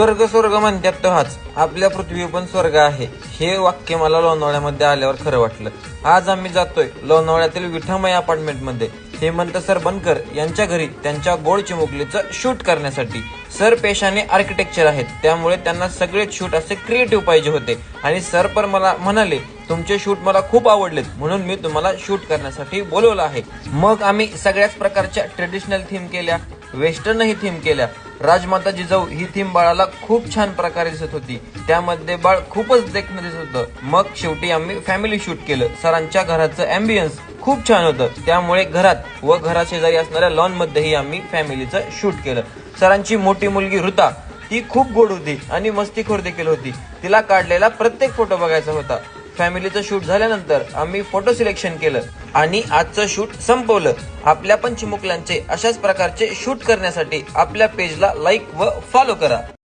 स्वर्ग म्हणतात तो हाच, आपल्या पृथ्वी पण स्वर्ग आहे. हे वाक्य मला लोणावळ्यामध्ये आल्यावर खरं वाटलं. आज आम्ही जातोय लोणावळ्यातील विठामय अपार्टमेंट मध्ये हेमंत सर बनकर यांच्या घरी त्यांच्या गोड चिमुकलीचं शूट करण्यासाठी. सर पेशाने आर्किटेक्चर आहेत, त्यामुळे त्यांना सगळेच शूट असे क्रिएटिव्ह पाहिजे होते. आणि सर पण मला म्हणाले, तुमचे शूट मला खूप आवडलेत, म्हणून मी तुम्हाला शूट करण्यासाठी बोलवलं आहे. मग आम्ही सगळ्याच प्रकारच्या ट्रेडिशनल थीम केल्या, वेस्टर्नही थीम केल्या. राजमाता जिजाऊ ही थीम बाळाला खूप छान प्रकारे दिसत होती, त्यामध्ये बाळ खूपच देखणं दिसत होतं. मग शेवटी आम्ही फॅमिली शूट केलं. सरांच्या घराचं अँबियन्स खूप छान होतं, त्यामुळे घरात व घराशेजारी असणाऱ्या लॉन मध्येही आम्ही फॅमिलीचं शूट केलं. सरांची मोठी मुलगी ऋता ती खूप गोड होती आणि मस्तीखोर देखील होती. तिला काढलेला प्रत्येक फोटो बघायचा होता. फॅमिलीचं शूट झाल्यानंतर आम्ही फोटो सिलेक्शन केलं आणि आजचं शूट संपवलं. आपल्या पण चिमुकल्यांचे अशाच प्रकारचे शूट करण्यासाठी आपल्या पेजला लाईक व फॉलो करा.